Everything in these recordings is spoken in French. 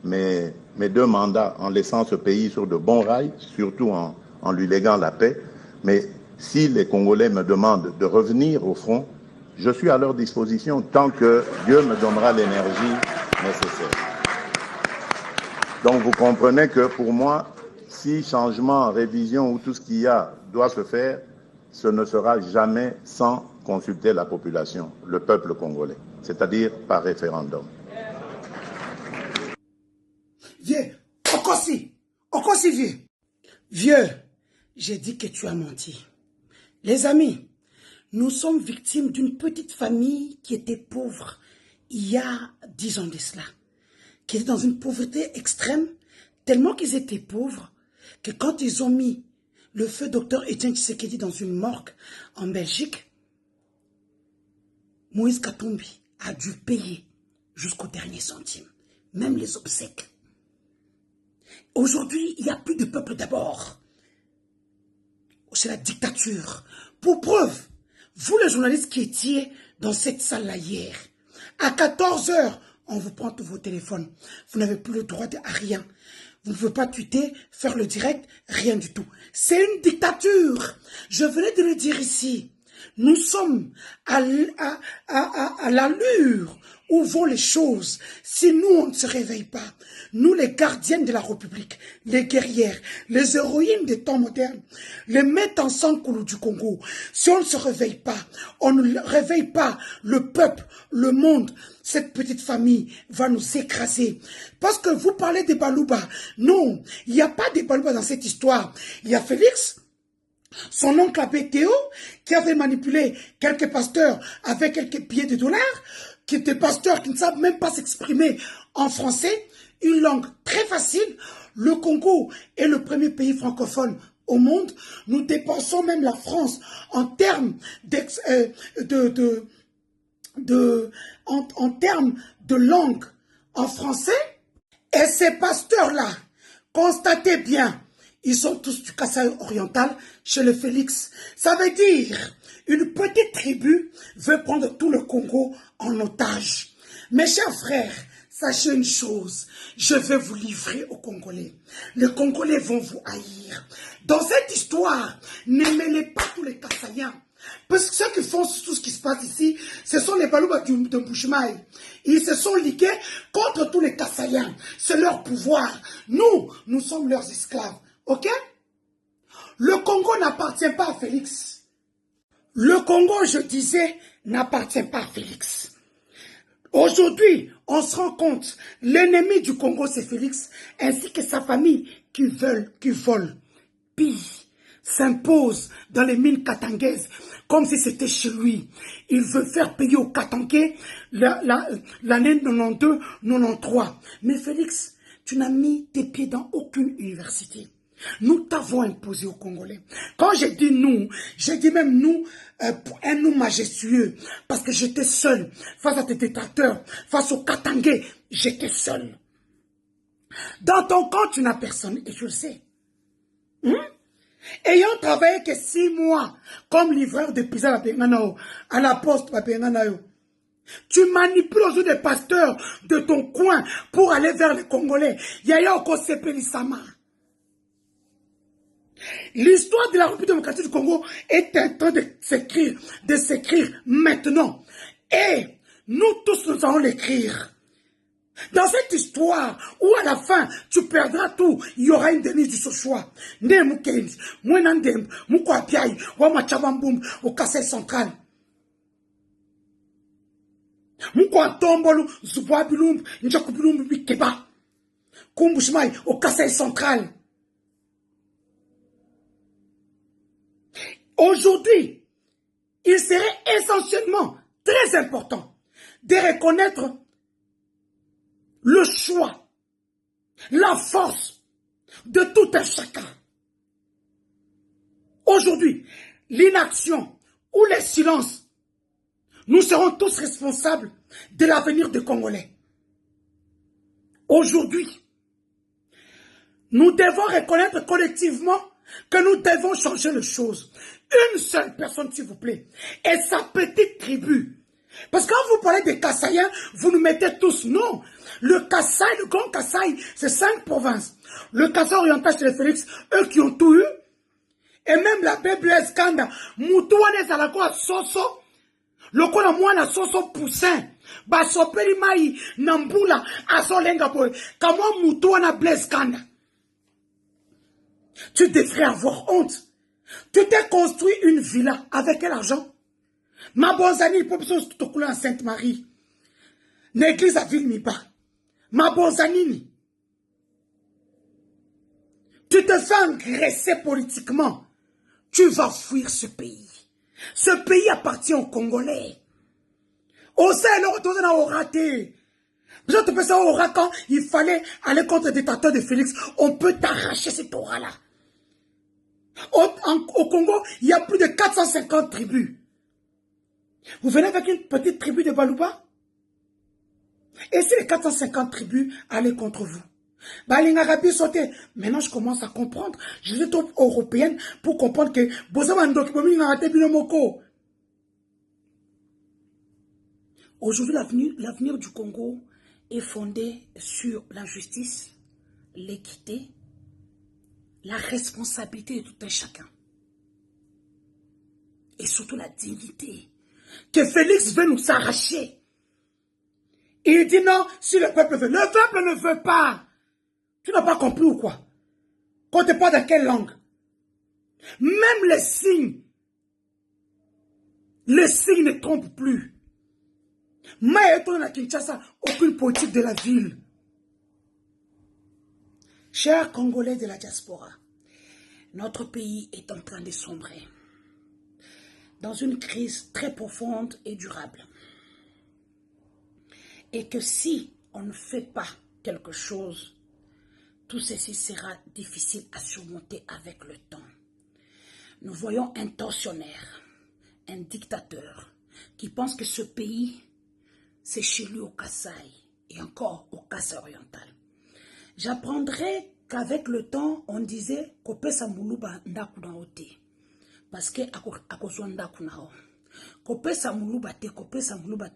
mes 2 mandats en laissant ce pays sur de bons rails, surtout en lui léguant la paix. Mais si les Congolais me demandent de revenir au front, je suis à leur disposition tant que Dieu me donnera l'énergie nécessaire. Donc vous comprenez que pour moi, si changement, révision ou tout ce qu'il y a doit se faire, ce ne sera jamais sans consulter la population, le peuple congolais, c'est-à-dire par référendum. Vieux, Okosi vieux. Vieux, j'ai dit que tu as menti. Les amis, nous sommes victimes d'une petite famille qui était pauvre il y a 10 ans de cela, qui était dans une pauvreté extrême, tellement qu'ils étaient pauvres que quand ils ont mis le feu docteur Etienne Tshisekedi dans une morgue en Belgique, Moïse Katumbi a dû payer jusqu'au dernier centime, même les obsèques. Aujourd'hui, il n'y a plus de peuple d'abord. C'est la dictature. Pour preuve, vous les journalistes qui étiez dans cette salle-là hier, à 14 h, on vous prend tous vos téléphones. Vous n'avez plus le droit à rien. Vous ne pouvez pas tweeter, faire le direct, rien du tout. C'est une dictature. Je venais de le dire ici. Nous sommes à l'allure où vont les choses. Si nous, on ne se réveille pas, nous, les gardiennes de la République, les guerrières, les héroïnes des temps modernes, les mettes en sang coulou du Congo, si on ne se réveille pas, on ne réveille pas le peuple, le monde, cette petite famille va nous écraser. Parce que vous parlez des Balouba. Non, il n'y a pas de Balouba dans cette histoire. Il y a Félix, son oncle Abbé Théo, qui avait manipulé quelques pasteurs avec quelques billets de dollars, qui étaient pasteurs qui ne savent même pas s'exprimer en français, une langue très facile. Le Congo est le premier pays francophone au monde. Nous dépensons même la France en termes en termes de langue en français. Et ces pasteurs-là, constatez bien, ils sont tous du Kasaï oriental chez le Félix. Ça veut dire, une petite tribu veut prendre tout le Congo en otage. Mes chers frères, sachez une chose, je vais vous livrer aux Congolais. Les Congolais vont vous haïr. Dans cette histoire, ne mêlez pas tous les Kassaïens. Parce que ceux qui font tout ce qui se passe ici, ce sont les Balouba de Bushmaï. Ils se sont ligués contre tous les Kassaïens. C'est leur pouvoir. Nous sommes leurs esclaves. Ok? Le Congo n'appartient pas à Félix. Le Congo, je disais, n'appartient pas à Félix. Aujourd'hui, on se rend compte, l'ennemi du Congo, c'est Félix, ainsi que sa famille qui volent, pillent, s'impose dans les mines katangaises, comme si c'était chez lui. Il veut faire payer aux Katangais l'année 92-93. Mais Félix, tu n'as mis tes pieds dans aucune université. Nous t'avons imposé aux Congolais. Quand j'ai dit nous, j'ai dit même nous, pour un nous majestueux, parce que j'étais seul face à tes détracteurs, face aux Katangais, j'étais seul. Dans ton camp, tu n'as personne, et je le sais. Ayant travaillé que 6 mois comme livreur de pizza à la poste, tu manipules aujourd'hui des pasteurs de ton coin pour aller vers les Congolais. Yaya Okosepe Lissama. L'histoire de la République démocratique du Congo est en train de s'écrire maintenant. Et nous tous, nous allons l'écrire. Dans cette histoire, où à la fin, tu perdras tout, il y aura une Denise du Sochoa. Ne Moukenzi, Mouenandem, Moukouapiaï, Wamachabamboum, au Kassai central. Moukouatombolu, Zouabilum, Njakubilum, Bikeba. Kumbushmaï, au Kassai central. Aujourd'hui, il serait essentiellement très important de reconnaître le choix, la force de tout un chacun. Aujourd'hui, l'inaction ou le silence, nous serons tous responsables de l'avenir des Congolais. Aujourd'hui, nous devons reconnaître collectivement que nous devons changer les choses. Une seule personne, s'il vous plaît, et sa petite tribu Parce que quand vous parlez des Kassaïens, vous nous mettez tous. Non. Le Kassai, le Grand Kassai, c'est 5 provinces. Le Kassai oriental chez les Félix, eux qui ont tout eu. Et même la BBS Kanda, Moutouane Zalako à Soso, le Kona Mouana Soso Poussin, Basoperi Maï, Nambula, Asolenga Boy, comment Moutouana Blaise Kanda. Tu devrais avoir honte. Tu t'es construit une villa avec quel argent? Ma bonzani, il peut te couler en Sainte-Marie. L'église à Ville-Miba. Ma bonzanini. Tu te fais engraisser politiquement. Tu vas fuir ce pays. Ce pays appartient aux Congolais. Au sein, on a raté. Je te fais ça au rat quand il fallait aller contre le dictateur de Félix. On peut t'arracher cet aura-là. Au Congo, il y a plus de 450 tribus. Vous venez avec une petite tribu de Balouba? Et si les 450 tribus allaient contre vous? Maintenant, je commence à comprendre. Je suis trop européenne pour comprendre que aujourd'hui, l'avenir du Congo est fondé sur la justice, l'équité, la responsabilité de tout un chacun. Et surtout la dignité. Que Félix veut nous arracher. Il dit non, si le peuple veut. Le peuple ne veut pas. Tu n'as pas compris ou quoi? Quand tu parles dans quelle langue? Même les signes ne trompent plus. Maïeton à Kinshasa, aucune politique de la ville. Chers Congolais de la diaspora, notre pays est en train de sombrer dans une crise très profonde et durable. Et que si on ne fait pas quelque chose, tout ceci sera difficile à surmonter avec le temps. Nous voyons un tortionnaire, un dictateur, qui pense que ce pays, c'est chez lui au Kassai, et encore au Kassai oriental. J'apprendrai qu'avec le temps, on disait Kopesa Muluba Ndaku na ote. Parce que Akozwa Ndaku na o. Kopesa Muluba te,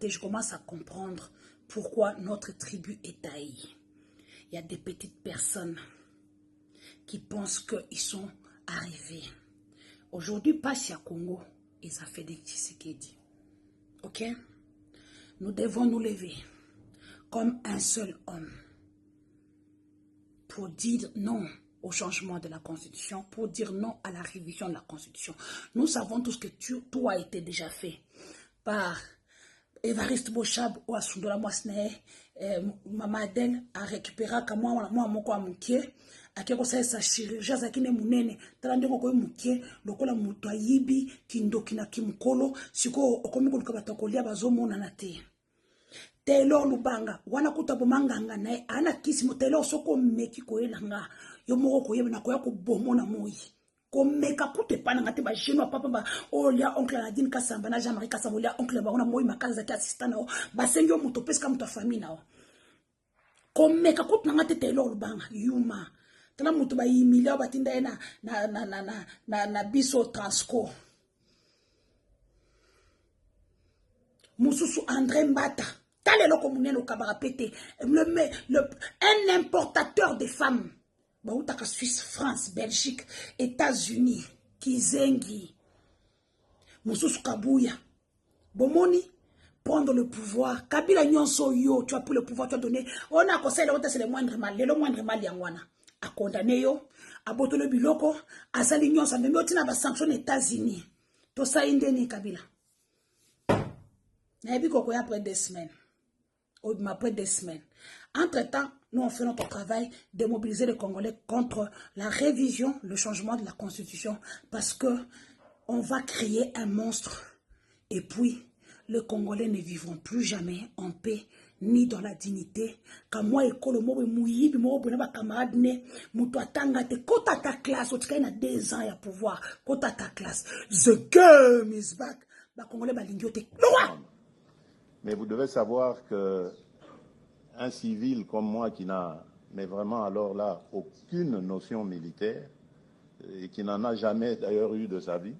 je commence à comprendre pourquoi notre tribu est haïe. Il y a des petites personnes qui pensent qu'ils sont arrivés. Aujourd'hui, Passia Congo, ils ont fait des Tshisekedi. Ok? Nous devons nous lever comme un seul homme pour dire non au changement de la Constitution, pour dire non à la révision de la Constitution. Nous savons tout ce que tout a été déjà fait par Évariste Bochab ou Asundola Mwasne, Mamadel a récupéré moi moko amukie, akeko sa chirurgie zakine munene, talande ko mukie, lokola muto ayibi kindokina kimkolo, siko okomiko lukabatakolia bazomona na te. Taylor Lubanga, wana kuta bomanganga nae, ana kisimo Taylor soko meki koelanga, yo moko koyebe na koya ko bomona moyi. Komeka kute pana ngate ba jeno papa ba olia oncle Nadine Kasamba na Jean-Marie Kasamba olia oncle ba ona moyi makaza ki assistant na ba sengo muto peska muto famille na komeka kute ngate Taylor Lubanga yuma tala muto ba yimila batinda na biso transco mususu André Mbata un importateur de femmes. Suisse, France, Belgique, États-Unis, Kizengi, Moussous Kabouya, Bomoni, prendre le pouvoir. Kabila Nyonso yo, tu as pris le pouvoir, tu as donné. On a conseillé, c'est le moindre mal yangwana. A condamné yo, a boto le biloko, a sali Nyonso, mais on a sanctionné les États-Unis. Tout ça, indéni Kabila. Nabi Koko après 2 semaines. Après 2 semaines. Entre-temps, nous on fait notre travail de mobiliser les Congolais contre la révision, le changement de la Constitution, parce que on va créer un monstre. Et puis, les Congolais ne vivront plus jamais en paix, ni dans la dignité. Comme moi, école, moi, mouyibi, moi, bonaba camarade, né, mouto atanga te, kota ta classe, au tika, il y a 2 ans, il y a pouvoir, kota ta classe. The game is back. Ba Congolais, ba lingyote. Mais vous devez savoir que un civil comme moi qui n'a, mais vraiment alors là, aucune notion militaire, et qui n'en a jamais d'ailleurs eu de sa vie,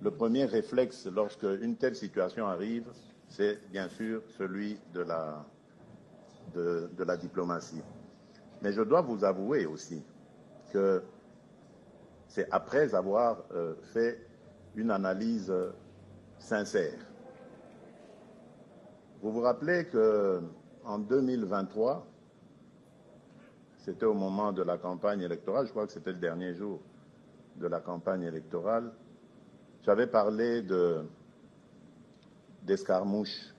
le premier réflexe lorsque une telle situation arrive, c'est bien sûr celui de la diplomatie. Mais je dois vous avouer aussi que c'est après avoir fait une analyse sincère. Vous vous rappelez qu'en 2023, c'était au moment de la campagne électorale, je crois que c'était le dernier jour de la campagne électorale, j'avais parlé d'escarmouches.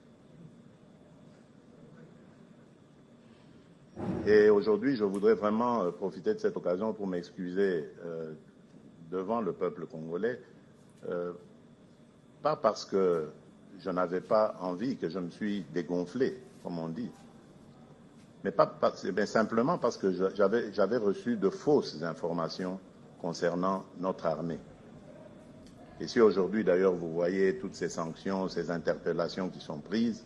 Et aujourd'hui, je voudrais vraiment profiter de cette occasion pour m'excuser devant le peuple congolais, pas parce que je n'avais pas envie, que je me suis dégonflé, comme on dit, mais simplement parce que j'avais reçu de fausses informations concernant notre armée. Et si aujourd'hui, d'ailleurs, vous voyez toutes ces sanctions, ces interpellations qui sont prises,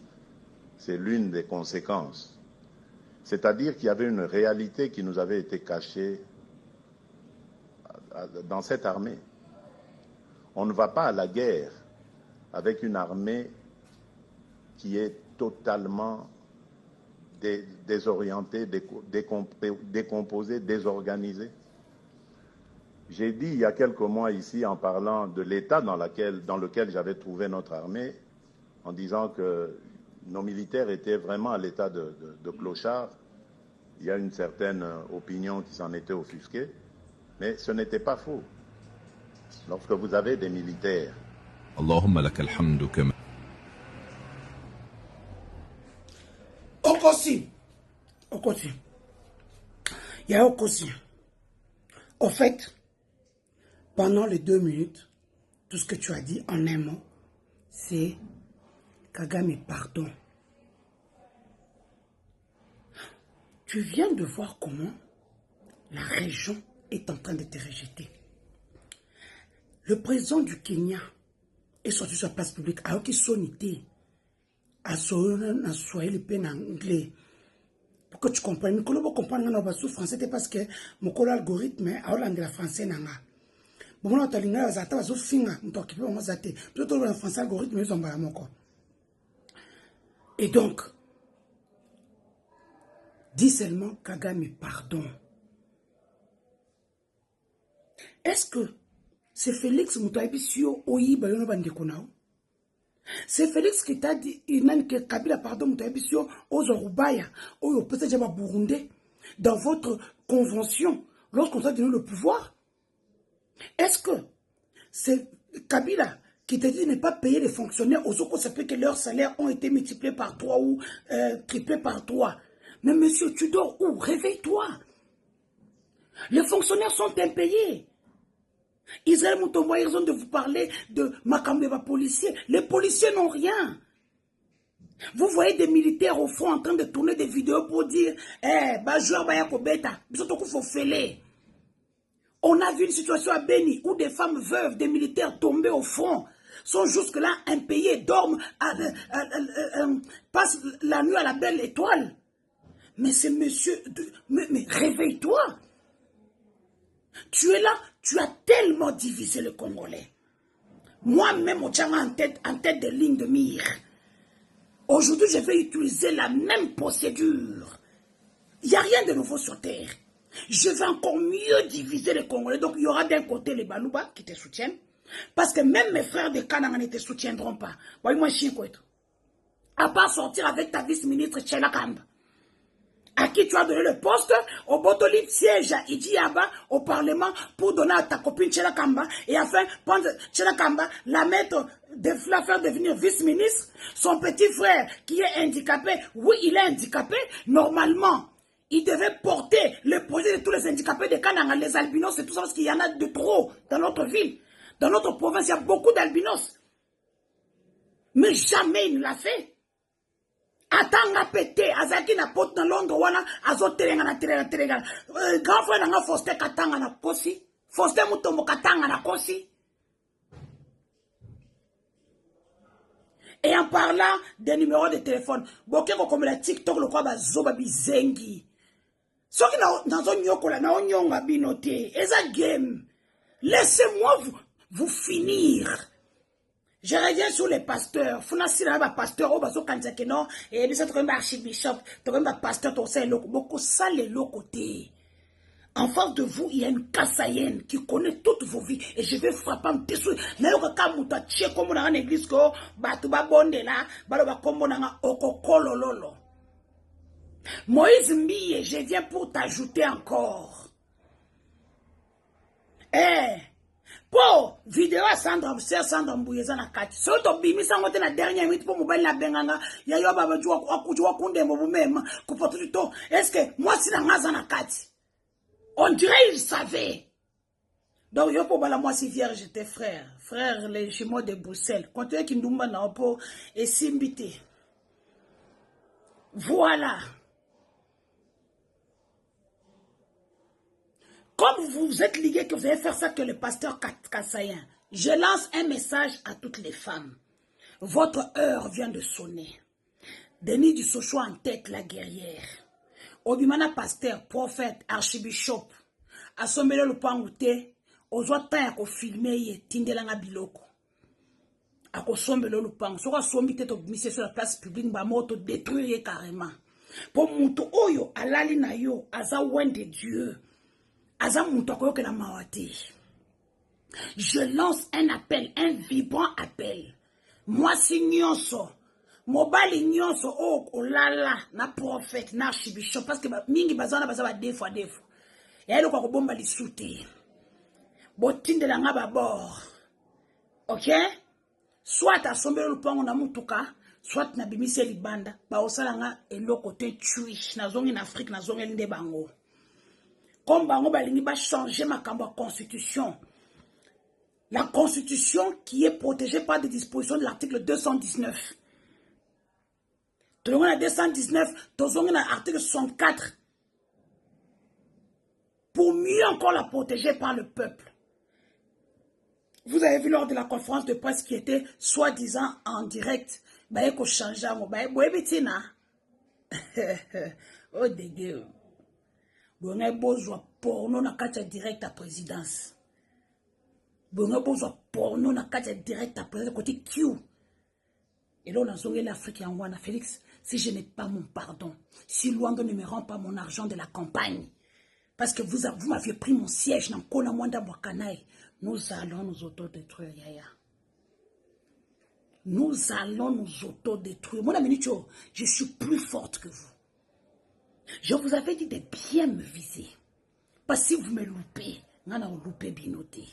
c'est l'une des conséquences. C'est-à-dire qu'il y avait une réalité qui nous avait été cachée dans cette armée. On ne va pas à la guerre avec une armée qui est totalement désorientée, décomposée, désorganisée. J'ai dit il y a quelques mois ici, en parlant de l'état dans lequel j'avais trouvé notre armée, en disant que nos militaires étaient vraiment à l'état de clochards. Il y a une certaine opinion qui s'en était offusquée, mais ce n'était pas faux. Lorsque vous avez des militaires. Allahumma laka alhamdu kama. Okosi. Il y a Okosi. Au fait, pendant les 2 minutes, tout ce que tu as dit en un mot, c'est Kagame, pardon. Tu viens de voir comment la région est en train de te rejeter. Le président du Kenya est sorti sur la place publique alors qu'il sonnait à Swahili et en anglais. Pour que tu comprennes, que nous comprenions que le français, c'est parce que mon algorithme est en anglais français. Bon, on a dit que nous avons fait un français algorithme. Et donc, dis seulement Kagame, pardon. Est-ce que c'est Félix Moutaïbisio Oyi Bayono Bandekonao? C'est Félix qui t'a dit, il n'a que Kabila, pardon, Moutaïbisio Ozorubaya, Oyo peut-être Burundais, dans votre convention, lorsqu'on t'a donné le pouvoir? Est-ce que c'est Kabila qui t'a dit de ne pas payer les fonctionnaires aux autres, ça peut que leurs salaires ont été multipliés par 3 ou triplés par 3? Mais monsieur, tu dors où? Réveille-toi. Les fonctionnaires sont impayés. Israël Moutombo a raison de vous parler de Makambeba policiers. Les policiers n'ont rien. Vous voyez des militaires au front en train de tourner des vidéos pour dire on a vu une situation à Beni où des femmes veuves, des militaires tombés au front, sont jusque-là impayés, dorment, passent la nuit à la belle étoile. Mais c'est monsieur... Mais réveille-toi. Tu es là, tu as tellement divisé le Congolais. Moi-même, au Tchanga en tête de ligne de mire. Aujourd'hui, je vais utiliser la même procédure. Il n'y a rien de nouveau sur terre. Je vais encore mieux diviser les Congolais. Donc, il y aura d'un côté les Balouba qui te soutiennent. Parce que même mes frères de Kananga ne te soutiendront pas. À part sortir avec ta vice-ministre Tchela Kamba, à qui tu as donné le poste, au Botoli siège à Idiaba, au Parlement, pour donner à ta copine Tchela Kamba, et afin, prendre Tchela Kamba, la faire devenir vice-ministre. Son petit frère, qui est handicapé, oui, il est handicapé, normalement, il devait porter le projet de tous les handicapés de Kananga, les albinos et tout ça, parce qu'il y en a de trop dans notre ville. Dans notre province, il y a beaucoup d'albinos. Mais jamais il ne l'a fait. Atanga pété, azaki na pote dans Londres, wana, azo terenga na terenga. Grand frère n'a Foster katanga na kosi. Foster Mutombo katanga na kosi. Et en parlant des numéros de téléphone, bokeko comme la TikTok, le quoi bazoba bizengi. Ce qui dans un nyoko la na onyonga binote, eza game. Laissez-moi vous finir. Je reviens sur les pasteurs. Funasi na ba pasteur o bazo kanza ke non et biso to ba archbishop, to ba pasteur to ça beaucoup ça les côté. En face de vous, il y a une Kassaïenne qui connaît toutes vos vies. Et je vais frapper un dessous. Mais quand vous avez comme dans l'église, Moïse Mbiye, je viens pour t'ajouter encore. Pour vidéo à Sandra Mbouye na kati. So to bimi sango te na dernière minute pour mobile la benganga. Ya yo baba jwa kunde mo même ko poto du temps. Est-ce que moi si na ngaza na kati? On dirait il savait. Donc yo pour bala moi si vierge j'étais frère les jumeaux de Bruxelles. Quand tu kindumba na opo et simbité. Voilà. Comme vous êtes ligués que vous allez faire ça que le pasteur Kassaïen, je lance un message à toutes les femmes. Votre heure vient de sonner. Denis du Sochou en tête, la guerrière. Obimana pasteur, prophète, archbishop. Asomele le pangouté. Ozwa ta ya ko filmer ye tindelanga biloko. Ako sombele le pang. Soko sombi te to mise sur la place publique ba moto détruire carrément. Pour muto oyo alali na yo aza wende Dieu. Je lance un appel, un vibrant appel. Moi, si nyonso, mobile nyonso, oh lala, na prophète, na archbishop, parce que mingi bazana bazaba deux fois. Et elle ko bomba li souté. Botinde la nga babord. OK? Soit à somber le pango na mutuka, soit na bimise libanda, ba osala nga eloko te chui, na zongi na Afrique, na zongi nde bango. Comme bango balingi ba changer ma constitution. La constitution qui est protégée par des dispositions de l'article 219. Dans la 219, dans l'article 64. Pour mieux encore la protéger par le peuple. Vous avez vu lors de la conférence de presse qui était soi-disant en direct. Baye ko changer mo baye boye bitina. Oh dégueu. Bon a besoin porno na katia direct à présidence. Bon a besoin porno na katia direct à présidence côté Q. Et là on a zongé l'Afrique en wana Félix. Si je n'ai pas mon pardon, si Luando ne me rend pas mon argent de la campagne, parce que vous m'aviez pris mon siège dans Kona Mwanda Wakanaï, nous allons nous autodétruire, Yaya. Nous allons nous autodétruire. Mon ami Nicho, je suis plus forte que vous. Je vous avais dit de bien me viser. Parce que si vous me loupez, vous allez louper binoté.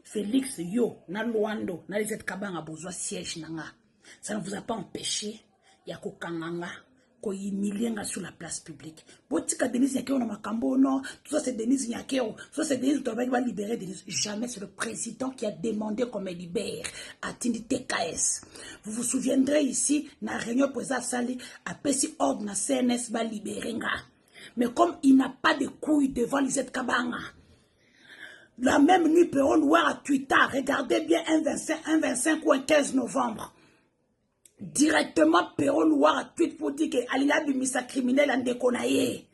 Félix, yo, na Luando, na les Kabang a besoin siège nanga. Ça ne vous a pas empêché. Yako kanganga. Ko yimilienga sur la place publique. Botika Denise Nyakeo na makambo non. Tout ça c'est Denise Nyakeo. Tout ça c'est Denise qui va libérer Denise. Jamais c'est le président qui a demandé qu'on me libère. À Tindi TKS. Vous vous souviendrez ici, na réunion président Sali, a Pessi ordre na CNS va libérer nga. Mais comme il n'a pas de couilles devant Lisette Kabanga. La même nuit, Perron Noir à Twitter. Regardez bien un 25 ou un 15 novembre. Directement, Perron Noir a tweet pour dire que Alila Bimisa criminel en déconaye.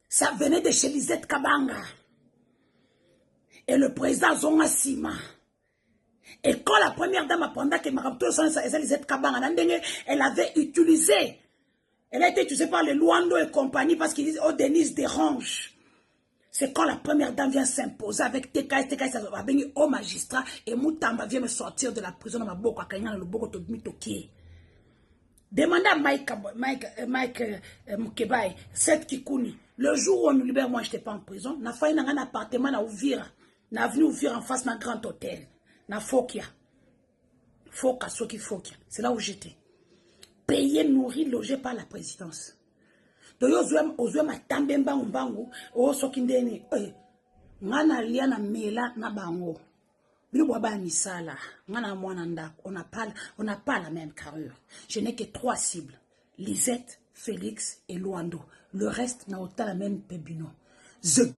Ça venait de chez Lisette Kabanga. Et le président Zonga Sima. Et quand la première dame apprendra que Marabto Lisette Kabanga, elle avait utilisé. Elle a été utilisée par les Luando et compagnie parce qu'ils disent, oh, Denise dérange. C'est quand la première dame vient s'imposer avec TKS a béni au magistrat et Moutamba vient me sortir de la prison dans ma boca, quand le boko to mitoki. Demandez à Mike Mkebaye, cette Kikouni, le jour où on nous libère, moi je n'étais pas en prison, na failli dans un appartement na Ouvira, na avenue Ouvira en face d'un grand hôtel, na Fokia. Foka, Soki Fokia, c'est là où j'étais. Payé, nourri, logé par la présidence. Ozwe matambe mbangu o sokindeni ngana lia na mela na bango bilbo ba misala ngana mwana ndako on n'a pas la même carrure. Je n'ai que 3 cibles, Lisette, Félix et Luando. Le reste n'a autant la même pébino.